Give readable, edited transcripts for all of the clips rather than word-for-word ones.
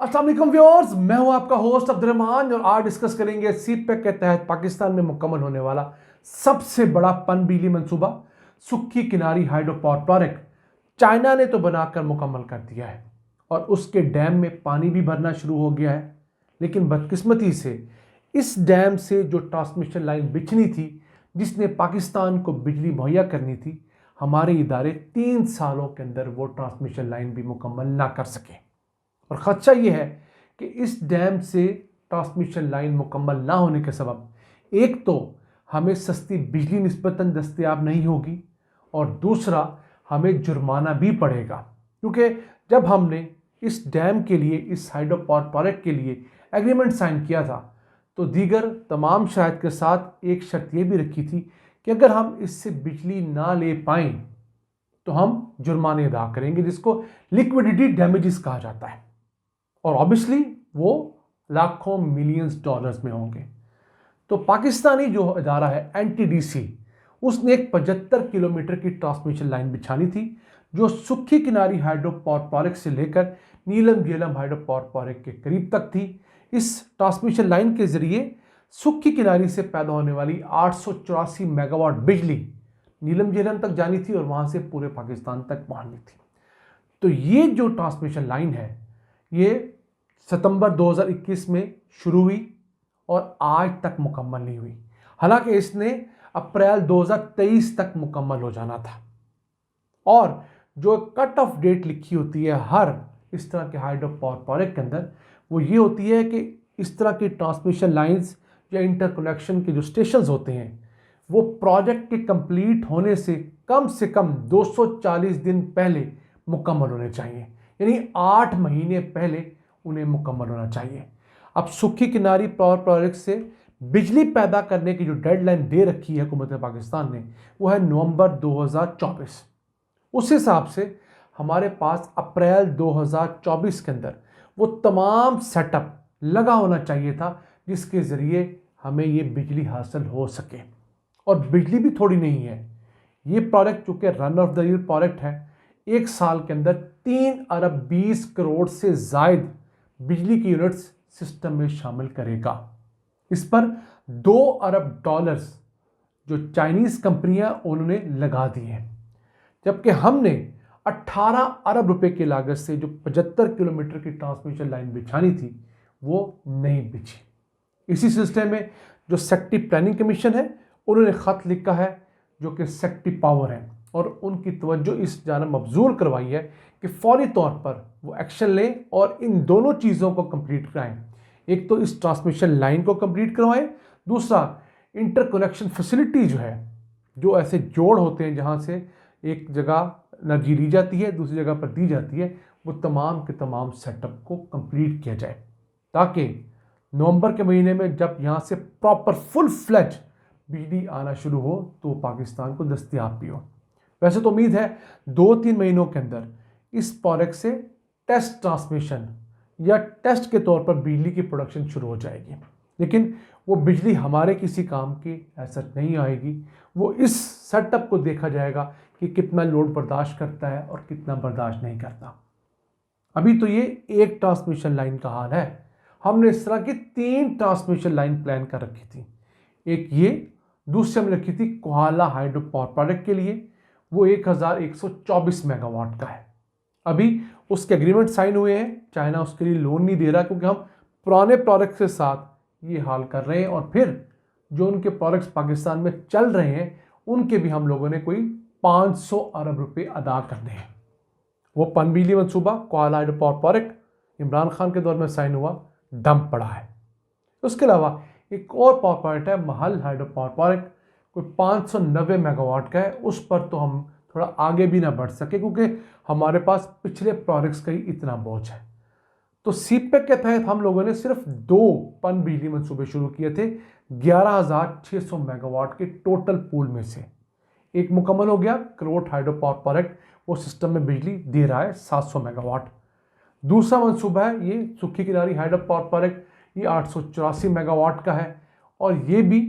अस्सलाम वालेकुम व्यूअर्स, मैं हूं आपका होस्ट अब्दुर्रहमान और आज डिस्कस करेंगे सीपैक के तहत पाकिस्तान में मुकम्मल होने वाला सबसे बड़ा पनबिजली मंसूबा सुक्खी किनारी हाइड्रो पावर प्रोजेक्ट। चाइना ने तो बनाकर मुकम्मल कर दिया है और उसके डैम में पानी भी भरना शुरू हो गया है, लेकिन बदकिस्मती से इस डैम से जो ट्रांसमिशन लाइन बिछनी थी जिसने पाकिस्तान को बिजली मुहैया करनी थी, हमारे इदारे 3 सालों के अंदर वो ट्रांसमिशन लाइन भी मुकम्मल ना कर सके। और ख़दशा ये है कि इस डैम से ट्रांसमिशन लाइन मुकम्मल ना होने के सबब एक तो हमें सस्ती बिजली निस्बतन दस्तयाब नहीं होगी और दूसरा हमें जुर्माना भी पड़ेगा, क्योंकि जब हमने इस डैम के लिए, इस हाइड्रो पावर प्रोजेक्ट के लिए एग्रीमेंट साइन किया था तो दीगर तमाम शराइत के साथ एक शर्त ये भी रखी थी कि अगर हम इससे बिजली ना ले पाएँ तो हम जुर्माने अदा करेंगे, जिसको लिक्विडिटी डैमेजेस कहा जाता है, और ऑब्वियसली वो लाखों मिलियंस डॉलर्स में होंगे। तो पाकिस्तानी जो इदारा है एनटीडीसी, उसने एक 75 किलोमीटर की ट्रांसमिशन लाइन बिछानी थी जो सुक्खी किनारी हाइड्रो पावर प्रोजेक्ट से लेकर नीलम झेलम हाइड्रो पावर प्रोजेक्ट के करीब तक थी। इस ट्रांसमिशन लाइन के जरिए सुक्खी किनारी से पैदा होने वाली 884 मेगावाट बिजली नीलम झेलम तक जानी थी और वहां से पूरे पाकिस्तान तक पहुंचनी थी। तो ये जो ट्रांसमिशन लाइन है ये सितंबर 2021 में शुरू हुई और आज तक मुकम्मल नहीं हुई, हालांकि इसने अप्रैल 2023 तक मुकम्मल हो जाना था। और जो कट ऑफ डेट लिखी होती है हर इस तरह के हाइड्रो पावर प्रोजेक्ट के अंदर, वो ये होती है कि इस तरह की ट्रांसमिशन लाइंस या इंटरकनेक्शन के जो स्टेशंस होते हैं वो प्रोजेक्ट के कंप्लीट होने से कम 240 दिन पहले मुकम्मल होने चाहिए, यानी 8 महीने पहले उन्हें मुकम्मल होना चाहिए। अब सुक्खी किनारी पावर प्रोजेक्ट से बिजली पैदा करने की जो डेडलाइन दे रखी है हुकूमत पाकिस्तान ने, वो है नवंबर 2024। उस हिसाब से हमारे पास अप्रैल 2024 के अंदर वो तमाम सेटअप लगा होना चाहिए था जिसके ज़रिए हमें ये बिजली हासिल हो सके। और बिजली भी थोड़ी नहीं है, ये प्रोजेक्ट चूँकि run of the year project है, एक साल के अंदर 3 अरब 20 करोड़ से ज़ायद बिजली की यूनिट्स सिस्टम में शामिल करेगा। इस पर 2 अरब डॉलर्स जो चाइनीज़ कंपनियां उन्होंने लगा दिए हैं, जबकि हमने 18 अरब रुपए की लागत से जो 75 किलोमीटर की ट्रांसमिशन लाइन बिछानी थी वो नहीं बिछी। इसी सिलसिले में जो सेक्रेटरी प्लानिंग कमीशन है उन्होंने ख़त लिखा है, जो कि सेक्रेटरी पावर है, और उनकी तवज्जो इस जानब मबजूल करवाई है कि फौरी तौर पर वो एक्शन लें और इन दोनों चीज़ों को कंप्लीट कराएं। एक तो इस ट्रांसमिशन लाइन को कंप्लीट करवाएं, दूसरा इंटरकनेक्शन फैसिलिटी जो है, जो ऐसे जोड़ होते हैं जहां से एक जगह एनर्जी ली जाती है दूसरी जगह पर दी जाती है, वो तमाम के तमाम सेटअप को कंप्लीट किया जाए ताकि नवंबर के महीने में जब यहाँ से प्रॉपर फुल फ्लेज बिजली आना शुरू हो तो पाकिस्तान को दस्तयाब भी हो। वैसे तो उम्मीद है 2-3 महीनों के अंदर इस प्रोजेक्ट से टेस्ट ट्रांसमिशन या टेस्ट के तौर पर बिजली की प्रोडक्शन शुरू हो जाएगी, लेकिन वो बिजली हमारे किसी काम की ऐसा नहीं आएगी। वो इस सेटअप को देखा जाएगा कि कितना लोड बर्दाश्त करता है और कितना बर्दाश्त नहीं करता। अभी तो ये एक ट्रांसमिशन लाइन का हाल है, हमने इस तरह की 3 ट्रांसमिशन लाइन प्लान कर रखी थी। एक ये, दूसरी हमने रखी थी कोहाला हाइड्रो पावर प्रोजेक्ट के लिए, वो 1124 मेगावाट का है। अभी उसके एग्रीमेंट साइन हुए हैं, चाइना उसके लिए लोन नहीं दे रहा क्योंकि हम पुराने प्रोजेक्ट के साथ ये हाल कर रहे हैं, और फिर जो उनके प्रोजेक्ट्स पाकिस्तान में चल रहे हैं उनके भी हम लोगों ने कोई 500 अरब रुपए अदा करने हैं। वो पनबिजली मंसूबा Kohala hydro power project Imran Khan के दौर में साइन हुआ, दम पड़ा है। उसके अलावा एक और पावर प्रोजेक्ट है महल हाइड्रो पावर प्रोजेक्ट, कोई 590 मेगावाट का है। उस पर तो हम थोड़ा आगे भी ना बढ़ सके क्योंकि हमारे पास पिछले प्रोजेक्ट्स का ही इतना बोझ है। तो सीपैक के तहत हम लोगों ने सिर्फ 2 पन बिजली मंसूबे शुरू किए थे 11,600 मेगावाट के टोटल पूल में से। एक मुकम्मल हो गया, करोट हाइड्रो पावर प्रोजेक्ट, वो सिस्टम में बिजली दे रहा है 700 मेगावाट। दूसरा मंसूबा है ये सुक्खी किनारी हाइड्रो पावर प्रोजेक्ट, ये 884 मेगावाट का है, और ये भी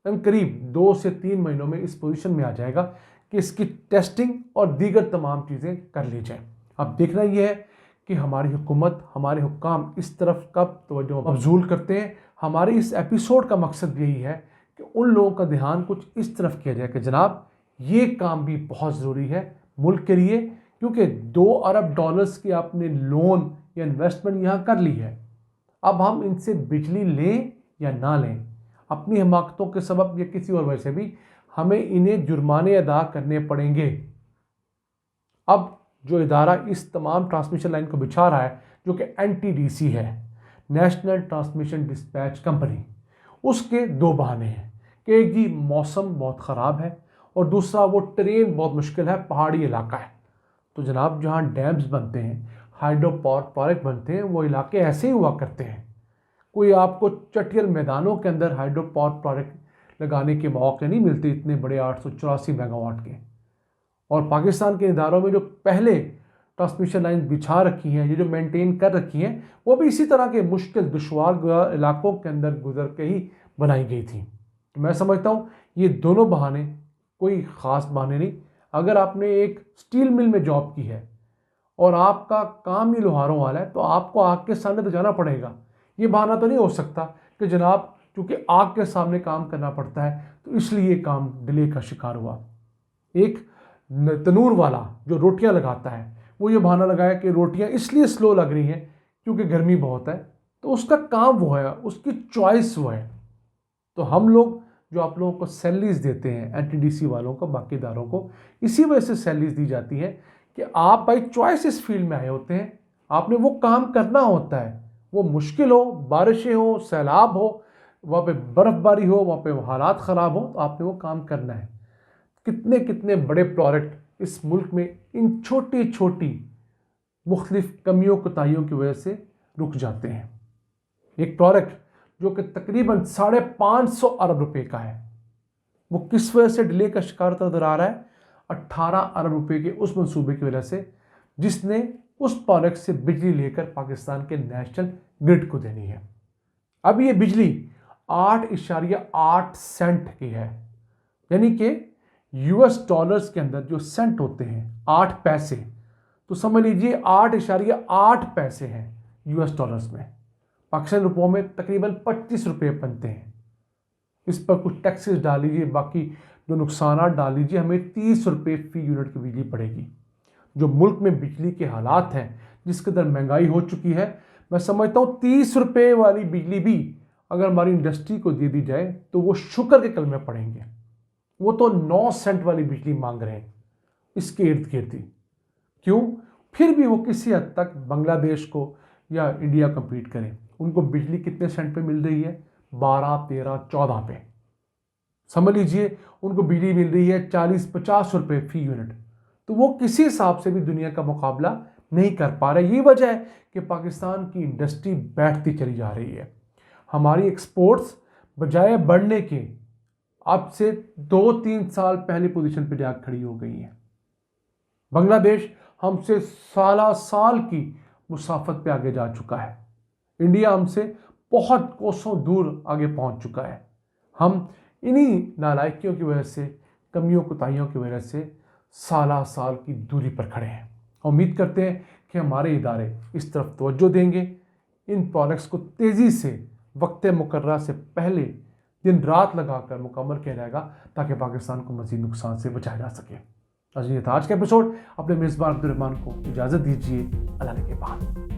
करीब 2 से 3 महीनों में इस पोजीशन में आ जाएगा कि इसकी टेस्टिंग और दीगर तमाम चीज़ें कर ली जाए। अब देखना यह है कि हमारी हुकूमत, हमारे हुक्काम इस तरफ कब तवज्जो मबज़ूल करते हैं। हमारे इस एपिसोड का मकसद यही है कि उन लोगों का ध्यान कुछ इस तरफ किया जाए कि जनाब ये काम भी बहुत ज़रूरी है मुल्क के लिए, क्योंकि 2 अरब डॉलर्स की आपने लोन या इन्वेस्टमेंट यहाँ कर ली है। अब हम इनसे बिजली लें या ना लें, अपनी हमाकतों के सबब या किसी और वजह से भी हमें इन्हें जुर्माने अदा करने पड़ेंगे। अब जो इदारा इस तमाम ट्रांसमिशन लाइन को बिछा रहा है, जो कि NTDC है, नेशनल ट्रांसमिशन डिस्पैच कंपनी, उसके 2 बहाने हैं कि एक जी मौसम बहुत ख़राब है और दूसरा वो ट्रेन बहुत मुश्किल है, पहाड़ी इलाका है। तो जनाब जहाँ डैम्स बनते हैं, हाइड्रो पावर प्रोजेक्ट बनते हैं, वो इलाके ऐसे ही हुआ करते हैं। कोई आपको चटियल मैदानों के अंदर हाइड्रो पावर प्रोजेक्ट लगाने के मौके नहीं मिलते इतने बड़े 884 मेगावाट के। और पाकिस्तान के इदारों में जो पहले ट्रांसमिशन लाइन बिछा रखी हैं, ये जो मेंटेन कर रखी हैं, वो भी इसी तरह के मुश्किल दुश्वार इलाकों के अंदर गुजर के ही बनाई गई थी। तो मैं समझता हूँ ये दोनों बहाने कोई ख़ास बहाने नहीं। अगर आपने एक स्टील मिल में जॉब की है और आपका काम ही लोहारों वाला है, तो आपको आग के सामने तो जाना पड़ेगा। ये बहाना तो नहीं हो सकता कि जनाब क्योंकि आग के सामने काम करना पड़ता है तो इसलिए काम डिले का शिकार हुआ। एक तनूर वाला जो रोटियां लगाता है, वो ये बहाना लगाया कि रोटियां इसलिए स्लो लग रही हैं क्योंकि गर्मी बहुत है, तो उसका काम वो है, उसकी चॉइस वो है। तो हम लोग जो आप लोगों को सैलरीज देते हैं, NTDC वालों को, बाकी इदारों को, इसी वजह से सैलरीज दी जाती है कि आप बाई चॉइस इस फील्ड में आए होते हैं, आपने वो काम करना होता है। वो मुश्किल हो, बारिशें हो, सैलाब हो, वहाँ पे बर्फ़बारी हो, वहाँ पे हालात ख़राब हो, तो आपने वो काम करना है। कितने कितने बड़े प्रोजेक्ट इस मुल्क में इन छोटी छोटी मुख्तलिफ कमियों कोताहियों की वजह से रुक जाते हैं। एक प्रोजेक्ट जो कि तकरीबन 550 अरब रुपए का है, वो किस वजह से डिले का शिकार नजर आ रहा है? 18 अरब रुपए के उस मंसूबे की वजह से जिसने उस प्रोजेक्ट से बिजली लेकर पाकिस्तान के नेशनल ग्रिड को देनी है। अब ये बिजली 8.8 सेंट की है, यानी कि US डॉलर्स के अंदर जो सेंट होते हैं 8 पैसे, तो समझ लीजिए 8.8 पैसे हैं US डॉलर्स में। पाकिस्तानी रुपयों में तकरीबन 25 रुपये बनते हैं। इस पर कुछ टैक्सेस डाल लीजिए, बाकी जो नुकसान डाल लीजिए, हमें 30 रुपये फी यूनिट की बिजली पड़ेगी। जो मुल्क में बिजली के हालात हैं, जिसके अंदर महंगाई हो चुकी है, मैं समझता हूँ 30 रुपये वाली बिजली भी अगर हमारी इंडस्ट्री को दे दी जाए तो वो शुक्र के कलमे पड़ेंगे। वो तो 9 सेंट वाली बिजली मांग रहे हैं इसके इर्द गिर्द ही। क्यों? फिर भी वो किसी हद तक बांग्लादेश को या इंडिया कम्पीट करें। उनको बिजली कितने सेंट पे मिल रही है? 12, 13, 14 पे। समझ लीजिए उनको बिजली मिल रही है 40-50 रुपये फी यूनिट। तो वो किसी हिसाब से भी दुनिया का मुकाबला नहीं कर पा रहे। ये वजह है कि पाकिस्तान की इंडस्ट्री बैठती चली जा रही है। हमारी एक्सपोर्ट्स बजाय बढ़ने के अब से 2-3 साल पहले पोजीशन पे जाकर खड़ी हो गई हैं। बांग्लादेश हमसे साल की मुसाफत पे आगे जा चुका है। इंडिया हमसे बहुत कोसों दूर आगे पहुंच चुका है। हम इन्हीं नालायकियों की वजह से, कमियों कोताहियों की वजह से साल की दूरी पर खड़े हैं। उम्मीद करते हैं कि हमारे इदारे इस तरफ तवज्जो देंगे, इन प्रोजेक्ट्स को तेज़ी से वक्त मुकर्रर से पहले दिन रात लगाकर मुकम्मल किया जाएगा ताकि पाकिस्तान को मज़ीद नुकसान से बचाया जा सके। आज का एपिसोड, अपने मेज़बान अब्दुल रहमान को इजाज़त दीजिए। अल्लाह के बाद।